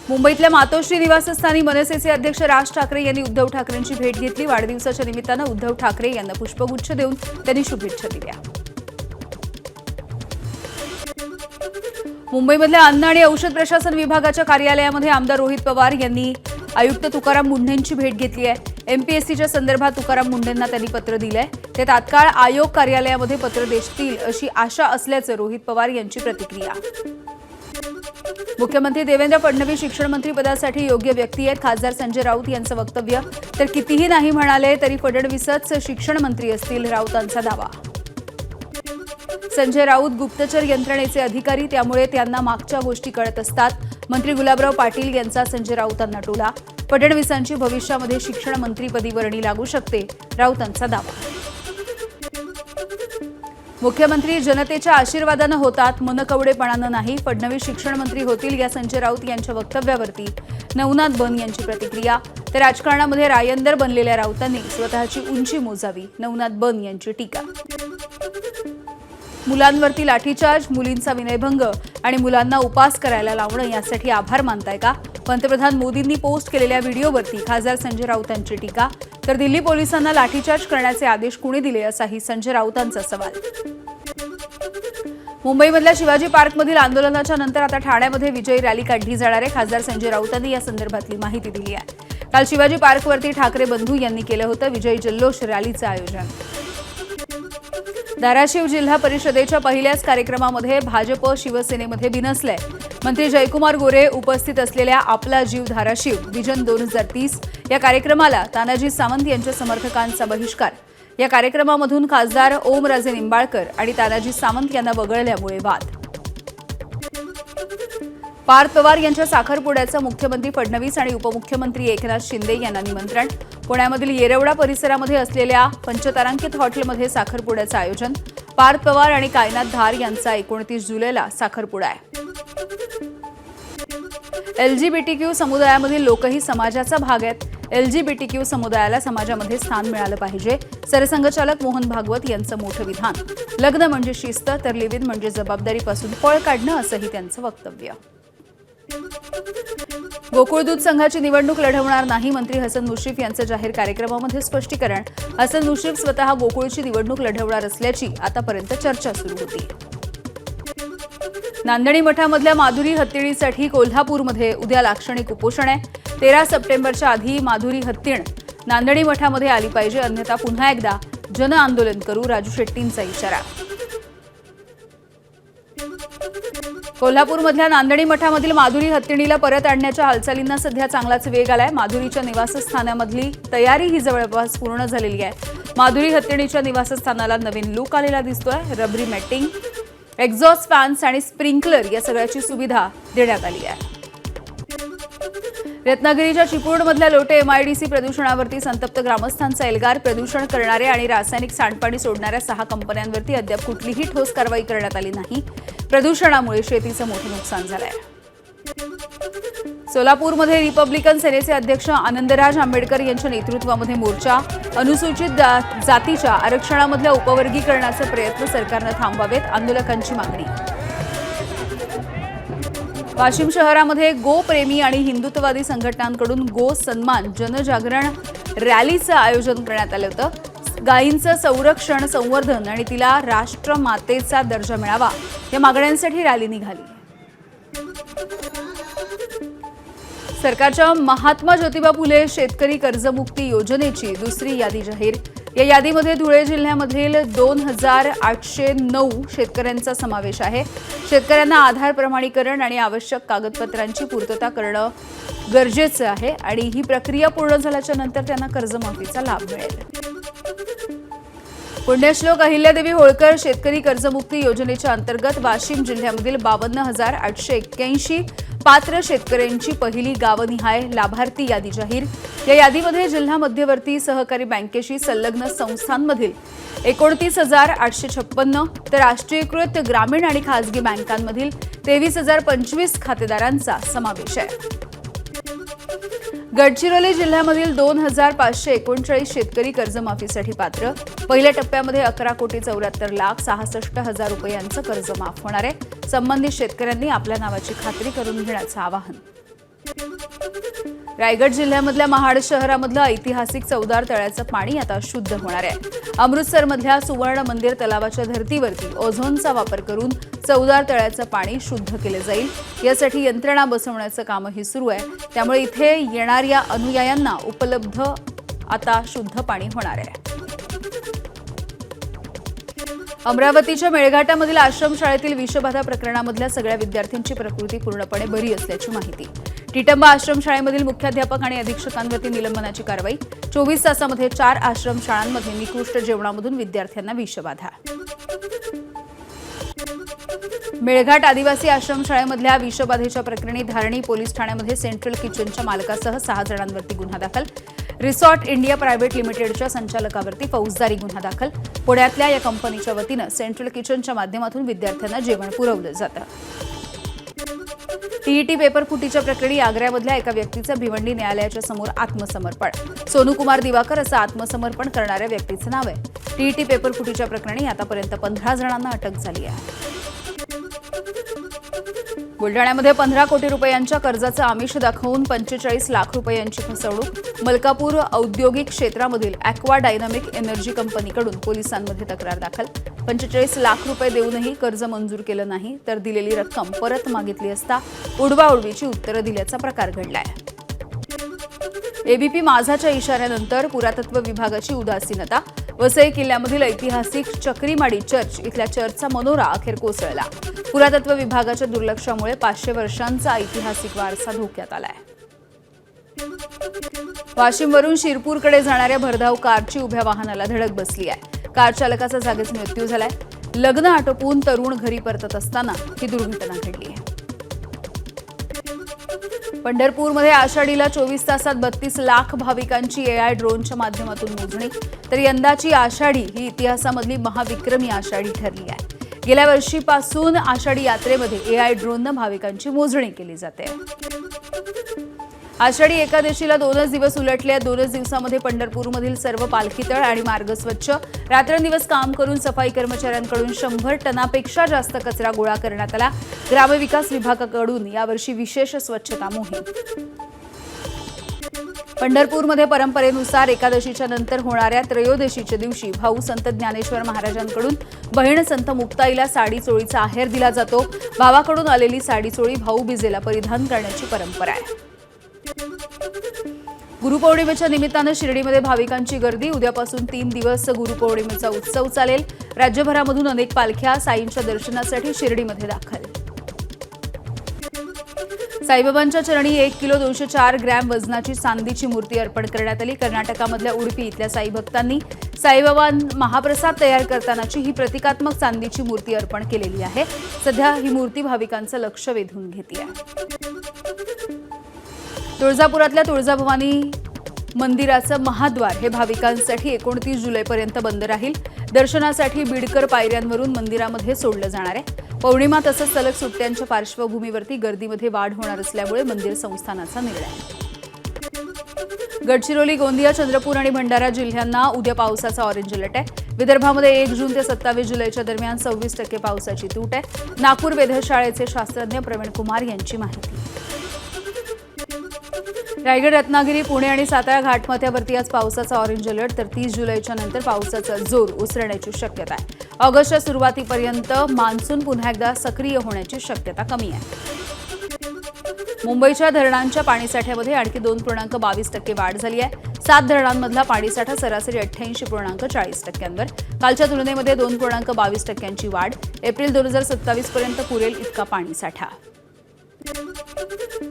मुंबईतल्या मातोश्री निवासस्थानी मनसेचे अध्यक्ष राज ठाकरे यांनी उद्धव ठाकरेंची भेट घेतली। वाढदिवसाच्या निमित्तानं उद्धव ठाकरे यांना पुष्पगुच्छ देऊन त्यांनी शुभेच्छा दिल्या। मुंबईमधल्या अन्न आणि औषध प्रशासन विभागाच्या कार्यालयामध्ये आमदार रोहित पवार यांनी आयुक्त तुकाराम मुंढेंची भेट घेतली आहे। एमपीएससीच्या संदर्भात तुकाराम मुंढेंना त्यांनी पत्र दिलंय। ते तात्काळ आयोग कार्यालयामध्ये पत्र देतील अशी आशा असल्याचं रोहित पवार यांची प्रतिक्रिया। मुख्यमंत्री देवेंद्र फडणवीस शिक्षण मंत्री पदासाठी योग्य व्यक्ती आहेत। खासदार संजय राऊत यांचं वक्तव्य तर कितीही नाही म्हणाले तरी फडणवीसच शिक्षण मंत्री असतील, राऊतांचा दावा। संजय राऊत गुप्तचर यंत्रणेचे अधिकारी, त्यामुळे त्यांना मागच्या गोष्टी कळत असतात। मंत्री गुलाबराव पाटील यांचा संजय राऊतांना टोला। फडणवीसांची भविष्यामध्ये शिक्षण मंत्रीपदी वर्णी लागू शकते, राऊतांचा दावा। मुख्यमंत्री जनतेच्या आशीर्वादानं होतात, मनकवडेपणानं नाही। फडणवीस शिक्षण मंत्री होतील या संजय राऊत यांच्या वक्तव्यावरती नवनाथ बन यांची प्रतिक्रिया। तर राजकारणामध्ये रायंदर बनलेल्या राऊतांनी स्वतःची उंची मोजावी, नवनाथ बन यांची टीका। मुलांवरती लाठीचार्ज, मुलींचा विनयभंग आणि मुलांना उपास करायला लावणं यासाठी आभार मानताय का? पंतप्रधान मोदींनी पोस्ट केलेल्या व्हिडिओवरती खासदार संजय राऊतांची टीका। तर दिल्ली पोलिसांना लाठीचार्ज करण्याचे आदेश कोणी दिले असाही संजय राऊतांचा सवाल। मुंबईमधल्या शिवाजी पार्कमधील आंदोलनाच्या नंतर आता ठाण्यामध्ये विजयी रॅली काढली जाणार आहे। खासदार संजय राऊतांनी या संदर्भातली माहिती दिली आहे। काल शिवाजी पार्कवरती ठाकरे बंधू यांनी केलं होतं विजयी जल्लोष रॅलीचं आयोजन। धाराशिव जिल्हा परिषदेच्या पहिल्याच कार्यक्रमामध्ये भाजप शिवसेनेमध्ये बिनसलंय। मंत्री जयकुमार गोरे उपस्थित असलेल्या आपला जीव धाराशिव विजन 2030 या कार्यक्रमाला तानाजी सावंत यांच्या समर्थकांचा बहिष्कार। या कार्यक्रमामधून खासदार ओमराजे निंबाळकर आणि तानाजी सावंत यांना वगळल्यामुळे वाद। पार्थ पवार यांच्या साखरपुड्याचं मुख्यमंत्री फडणवीस आणि उपमुख्यमंत्री एकनाथ शिंदे यांना निमंत्रण। पुण्यामधील येरवडा परिसरामध्ये असलेल्या पंचतारांकित हॉटेलमध्ये साखरपुड्याचं आयोजन। पार्थ पवार आणि कायनाथ धार यांचा 29 जुलैला साखरपुडा आहे। एलजीबीटीक्यू समुदायामधील लोकही समाजाचा भाग आहेत। एलजीबीटीक्यू समुदायाला समाजामध्ये स्थान मिळालं पाहिजे, सरसंघचालक मोहन भागवत यांचं मोठं विधान। लग्न म्हणजे शिस्त तर लिव्ह इन म्हणजे जबाबदारीपासून पळ काढणं असंही त्यांचं वक्तव्य। गोकुळ दूध संघाची निवडणूक लढवणार नाही, मंत्री हसन मुश्रीफ यांचं जाहीर कार्यक्रमामध्ये स्पष्टीकरण। हसन मुश्रीफ स्वतः गोकुळची निवडणूक लढवणार असल्याची आतापर्यंत चर्चा सुरू होती। नांदणी मठामधल्या माधुरी हत्तीणीसाठी कोल्हापूरमध्ये उद्या लाक्षणिक उपोषण आहे। 13 सप्टेंबरच्या आधी माधुरी हत्तीण नांदणी मठामध्ये आली पाहिजे, अन्यथा पुन्हा एकदा जन आंदोलन करू, राजू शेट्टींचा इशारा। कोल्हापूरमधल्या नांदणी मठामधील माधुरी हत्तीणीला परत आणण्याच्या हालचालींना सध्या चांगलाच वेग आलाय। माधुरीच्या निवासस्थानामधली तयारी ही जवळपास पूर्ण झालेली आहे। माधुरी हत्तीणीच्या निवासस्थानाला नवीन लुक आलेला दिसतोय। रबरी मॅटिंग, एक्झॉस्ट फॅन्स आणि स्प्रिंकलर या सगळ्याची सुविधा देण्यात आली आहे। रत्नागिरीच्या चिपळूणमधल्या लोटे एमआयडीसी प्रदूषणावरती संतप्त ग्रामस्थांचा एल्गार। प्रदूषण करणारे आणि रासायनिक सांडपाणी सोडणाऱ्या 6 कंपन्यांवरती अद्याप कुठलीही ठोस कारवाई करण्यात आली नाही। प्रदूषणामुळे शेतीचं मोठं नुकसान झालंय। सोलापूरमध्ये रिपब्लिकन सेनेचे अध्यक्ष आनंदराज आंबेडकर यांच्या नेतृत्वामध्ये मोर्चा। अनुसूचित जातीच्या आरक्षणामधल्या उपवर्गीकरणाचे प्रयत्न सरकारनं थांबवावेत, आंदोलकांची मागणी। वाशिम शहरामध्ये गोप्रेमी आणि हिंदुत्ववादी संघटनांकडून गो सन्मान जनजागरण रॅलीचं आयोजन करण्यात आलं होतं। गायींचं संरक्षण, संवर्धन आणि तिला राष्ट्रमातेचा दर्जा मिळावा या मागण्यांसाठी रॅली निघाली। सरकारच्या महात्मा ज्योतिबा फुले शेतकरी कर्जमुक्ती योजनेची दुसरी यादी जाहीर। या यादीमध्ये धुळे जिल्ह्यामधील 2809 शेतकऱ्यांचा समावेश आहे। शेतकऱ्यांना आधार प्रमाणीकरण आणि आवश्यक कागदपत्रांची पूर्तता करणं गरजेचं आहे आणि ही प्रक्रिया पूर्ण झाल्याच्या नंतर त्यांना कर्जमाफीचा लाभ मिळेल। पुण्यश्लोक अहिल्यादेवी होळकर शेतकरी कर्जमुक्ती योजनेच्या अंतर्गत वाशिम जिल्ह्यामधील 52,881 पात्र शेतकऱ्यांची पहिली गावनिहाय लाभार्थी यादी जाहीर। या यादीमध्ये जिल्हा मध्यवर्ती सहकारी बँकेशी संलग्न संस्थांमधील 29,856 तर राष्ट्रीयकृत ग्रामीण आणि खासगी बँकांमधील 23,025 खातेदारांचा समावेश आहे। गडचिरोली जिल्ह्यामधील 2,539 शेतकरी कर्जमाफीसाठी पात्र। पहिल्या टप्प्यामध्ये 11,74,66,000 रुपयांचं कर्ज माफ होणार आहे। संबंधित शेतकऱ्यांनी आपल्या नावाची खात्री करून घेण्याचं आवाहन। रायगड जिल्ह्यामधल्या महाड शहरामधलं ऐतिहासिक चवदार तळ्याचं पाणी आता शुद्ध होणार आहे. अमृतसरमधल्या सुवर्ण मंदिर तलावाच्या धर्तीवरती ओझोनचा वापर करून चवदार तळ्याचं पाणी शुद्ध केलं जाईल. यासाठी यंत्रणा बसवण्याचं कामही सुरू आहे. त्यामुळे इथे येणाऱ्या अनुयायांना उपलब्ध आता शुद्ध पाणी होणार आहे. अमरावतीच्या मेळघाटामधील आश्रमशाळेतील विषबाधा प्रकरणामधल्या सगळ्या विद्यार्थ्यांची प्रकृती पूर्णपणे बरी असल्याची माहिती. टिटंबा आश्रमशाळेमधील मुख्याध्यापक आणि अधीक्षकांवरती निलंबनाची कारवाई. 24 तासामध्ये 4 आश्रमशाळांमध्ये निकृष्ट जेवणामधून विद्यार्थ्यांना विषबाधा. मेळघाट आदिवासी आश्रमशाळेमधल्या विषबाधेच्या प्रकरणी धारणी पोलीस ठाण्यामध्ये सेंट्रल किचनच्या मालकासह 6 जणांवरती गुन्हा दाखल. रिसॉर्ट इंडिया प्रायव्हेट लिमिटेडच्या संचालकावरती फौजदारी गुन्हा दाखल. पुण्यातल्या या कंपनीच्या वतीनं सेंट्रल किचनच्या माध्यमातून विद्यार्थ्यांना जेवण पुरवलं जातं. टीईटी पेपर फुटीच्या प्रकरणी आग्र्यामधल्या एका व्यक्तीचं भिवंडी न्यायालयाच्या समोर आत्मसमर्पण. सोनू कुमार दिवाकर असं आत्मसमर्पण करणाऱ्या व्यक्तीचं नाव आहे. टीईटी पेपर फुटीच्या प्रकरणी आतापर्यंत 15 जणांना अटक झाली आहे. बुलढाण्यामध्ये 15 कोटी रुपयांच्या कर्जाचं आमिष दाखवून 45 लाख रुपयांची फसवणूक. मलकापूर औद्योगिक क्षेत्रामधील ॲक्वा डायनामिक एनर्जी कंपनीकडून पोलिसांमध्ये तक्रार दाखल. 45 लाख रुपये देऊनही कर्ज मंजूर केलं नाही तर दिलेली रक्कम परत मागितली असता उडवाउडवीची उत्तरं दिल्याचा प्रकार घडलाय. एबीपी माझाच्या इशाऱ्यानंतर पुरातत्व विभागाची उदासीनता. वसई किल्ल्यामधील ऐतिहासिक चक्रीमाडी चर्च इथल्या चर्चचा मनोरा अखेर कोसळला. पुरातत्व विभागाच्या दुर्लक्षामुळे 500 वर्षांचा ऐतिहासिक वारसा धोक्यात आलाय. वाशिमवरून शिरपूरकडे जाणाऱ्या भरधाव कारची उभ्या वाहनाला धडक बसली आहे. कार चालकाचा जागीच मृत्यू झालाय. लग्न आटोपून तरुण घरी परतत असताना ही दुर्घटना घडली आहे. पंढरपूरमध्ये आषाढीला 24 तासात 32 लाख भाविकांची एआय ड्रोनच्या माध्यमातून मोजणी. तर यंदाची आषाढी ही इतिहासामधली महाविक्रमी आषाढी ठरली आहे. गेल्या वर्षीपासून आषाढी यात्रेमध्ये एआय ड्रोननं भाविकांची मोजणी केली जाते. आषाढी एकादशीला 2च दिवस उलटले. 2च दिवसामध्ये पंढरपूरमधील सर्व पालखीतळ आणि मार्ग स्वच्छ. रात्रंदिवस काम करून सफाई कर्मचाऱ्यांकडून 100 टनापेक्षा जास्त कचरा गोळा करण्यात आला. ग्रामविकास विभागाकडून यावर्षी विशेष स्वच्छता मोहीम. पंढरपूरमध्ये परंपरेनुसार एकादशीच्या नंतर होणाऱ्या त्रयोदशीच्या दिवशी भाऊ संत ज्ञानेश्वर महाराजांकडून बहीण संत मुक्ताईला साडी चोळीचा आहेर दिला जातो. भावाकडून आलेली साडी चोळी भाऊबीजेला परिधान करण्याची परंपरा आहे. गुरुपौर्णिमेच्या निमित्तानं शिर्डीमध्ये भाविकांची गर्दी. उद्यापासून 3 दिवस गुरुपौर्णिमेचा उत्सव चालेल. राज्यभरामधून अनेक पालख्या साईंच्या दर्शनासाठी शिर्डीमध्ये दाखल. साईबाबांच्या चरणी 1 किलो 204 ग्रॅम वजनाची चांदीची मूर्ती अर्पण करण्यात आली. कर्नाटकामधल्या उडुपी इथल्या साई भक्तांनी साईबाबा महाप्रसाद तयार करतानाची ही प्रतिकात्मक चांदीची मूर्ती अर्पण केलेली आहे. सध्या ही मूर्ती भाविकांचं लक्ष वेधून घेते आहे. तुळजापुरातल्या तुळजाभवानी मंदिराचं महाद्वार हे भाविकांसाठी 29 जुलैपर्यंत बंद राहील. दर्शनासाठी बीडकर पायऱ्यांवरून मंदिरामध्ये सोडलं जाणार आहे. पौर्णिमा तसंच सलग सुट्ट्यांच्या पार्श्वभूमीवरती गर्दीमध्ये वाढ होणार असल्यामुळे मंदिर संस्थानाचा निर्णय. गडचिरोली, गोंदिया, चंद्रपूर आणि भंडारा जिल्ह्यांना उद्या पावसाचा ऑरेंज अलर्ट आहे. विदर्भामध्ये 1 जून ते 27 जुलैच्या दरम्यान 26% पावसाची तूट आहे. नागपूर वेधशाळेचे शास्त्रज्ञ प्रवीण कुमार यांची माहिती. रायगड, रत्नागिरी, पुणे आणि सातारा घाटमाथ्यावरती आज पावसाचा ऑरेंज अलर्ट. तर 30 जुलैच्या नंतर पावसाचा जोर ओसरण्याची शक्यता आहे. ऑगस्टच्या सुरुवातीपर्यंत मान्सून पुन्हा एकदा सक्रिय होण्याची शक्यता कमी आहे. मुंबईच्या धरणांच्या पाणीसाठ्यामध्ये आणखी 2.22% वाढ झाली आहे. 7 धरणांमधला पाणीसाठा सरासरी 88.40%. कालच्या तुलनेमध्ये 2.22% वाढ. एप्रिल 2027 पर्यंत पुरेल इतका पाणीसाठा.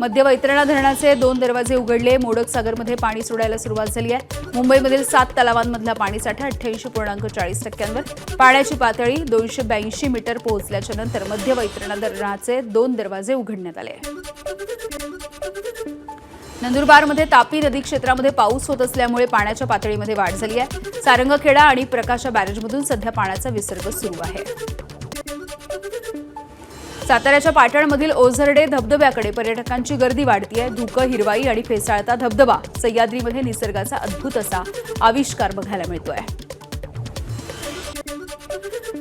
मध्य वैतरणा धरणाचे 2 दरवाजे उघडले. मोडक सागरमध्ये पाणी सोडायला सुरुवात झाली आहे. मुंबईमधील 7 तलावांमधला पाणीसाठा 88.40%. पाण्याची पातळी 282 मीटर पोहोचल्याच्या नंतर मध्य वैतरणा धरणाचे 2 दरवाजे उघडण्यात आले. नंदुरबारमध्ये तापी नदी क्षेत्रामध्ये पाऊस होत असल्यामुळे पाण्याच्या पातळीमध्ये वाढ झाली आहे. सारंगखेडा आणि प्रकाशा बॅरेजमधून सध्या पाण्याचा विसर्ग सुरू आहे. साताऱ्याच्या पाटणमधील ओझरडे धबधब्याकडे पर्यटकांची गर्दी वाढती आहे. धुकं, हिरवाई आणि फेसाळता धबधबा सह्याद्रीमध्ये निसर्गाचा अद्भुत असा आविष्कार बघायला मिळतोय.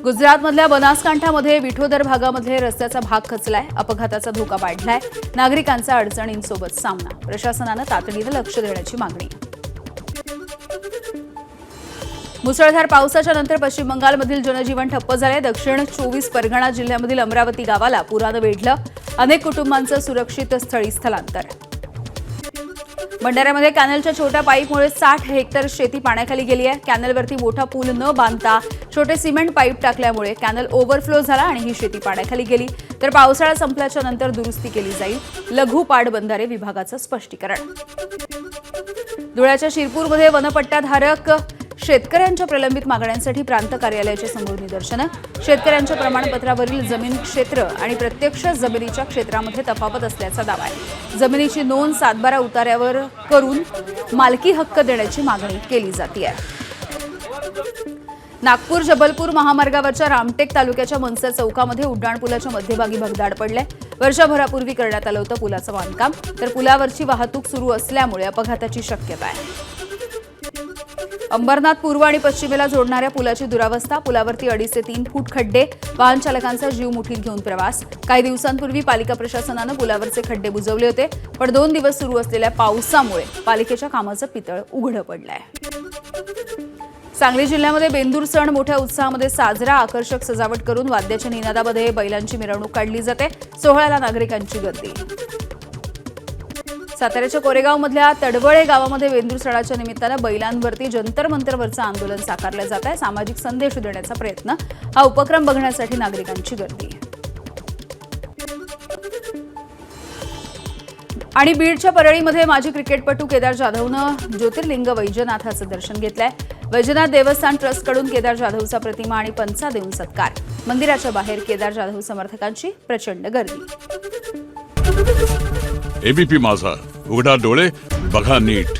गुजरातमधल्या बनासकांठामध्ये विठोदर भागामध्ये रस्त्याचा भाग खचलाय. अपघाताचा धोका वाढलाय. नागरिकांचा अडचणींसोबत सामना. प्रशासनानं तातडीनं लक्ष देण्याची मागणी. मुसळधार पावसाच्या नंतर पश्चिम बंगालमधील जनजीवन ठप्प झालंय. दक्षिण 24 परगणा जिल्ह्यामधील अमरावती गावाला पुरानं वेढलं. अनेक कुटुंबांचं सुरक्षित स्थळी स्थलांतर. भंडाऱ्यामध्ये कॅनलच्या छोट्या पाईपमुळे 60 हेक्टर शेती पाण्याखाली गेली आहे. कॅनलवरती मोठा पूल न बांधता छोटे सिमेंट पाईप टाकल्यामुळे कॅनल ओव्हरफ्लो झाला आणि ही शेती पाण्याखाली गेली. तर पावसाळा संपल्याच्या नंतर दुरुस्ती केली जाईल. लघु पाटबंधारे विभागाचं स्पष्टीकरण. धुळ्याच्या शिरपूरमध्ये वनपट्टाधारक शेतकऱ्यांच्या प्रलंबित मागण्यांसाठी प्रांत कार्यालयाच्या समोर निदर्शनं. शेतकऱ्यांच्या प्रमाणपत्रावरील जमीन क्षेत्र आणि प्रत्यक्ष जमिनीच्या क्षेत्रामध्ये तफावत असल्याचा दावा आहे. जमिनीची नोंद 7/12 उतार्यावर करून मालकी हक्क देण्याची मागणी केली जाते. नागपूर जबलपूर महामार्गावरच्या रामटेक तालुक्याच्या मनसर चौकामध्ये उड्डाणपुलाच्या मध्यभागी भगदाड पडले. वर्षभरापूर्वी करण्यात आलं होतं पुलाचं बांधकाम. तर पुलावरची वाहतूक सुरू असल्यामुळे अपघाताची शक्यता आहे. अंबरनाथ पूर्व आणि पश्चिमेला जोडणाऱ्या पुलाची दुरावस्था. पुलावरती 2.5 ते 3 फूट खड्डे. वाहन चालकांचा जीव मुठीत घेऊन प्रवास. काही दिवसांपूर्वी पालिका प्रशासनानं पुलावरचे खड्डे बुजवले होते. पण 2 दिवस सुरू असलेल्या पावसामुळे पालिकेच्या कामाचं पितळ उघडं पडलंय. सांगली जिल्ह्यामध्ये बेंदूर सण मोठ्या उत्साहामध्ये साजरा. आकर्षक सजावट करून वाद्याच्या निनादामध्ये बैलांची मिरवणूक काढली जाते. सोहळ्याला नागरिकांची गर्दी. साताऱ्याच्या कोरेगावमधल्या तडवळे गावामध्ये बेंदूर सणाच्या निमित्तानं बैलांवरती जंतर मंतरवरचं आंदोलन साकारलं जात आहे. सामाजिक संदेश देण्याचा प्रयत्न. हा उपक्रम बघण्यासाठी नागरिकांची गर्दी. आणि बीडच्या परळीमध्ये माजी क्रिकेटपटू केदार जाधवनं ज्योतिर्लिंग वैजनाथाचं दर्शन घेतलंय. वैजनाथ देवस्थान ट्रस्टकडून केदार जाधवचा प्रतिमा आणि पंचा देऊन सत्कार. मंदिराच्या बाहेर केदार जाधव समर्थकांची प्रचंड गर्दी. एबीपी माझा, उघडा डोळे बघा नीट.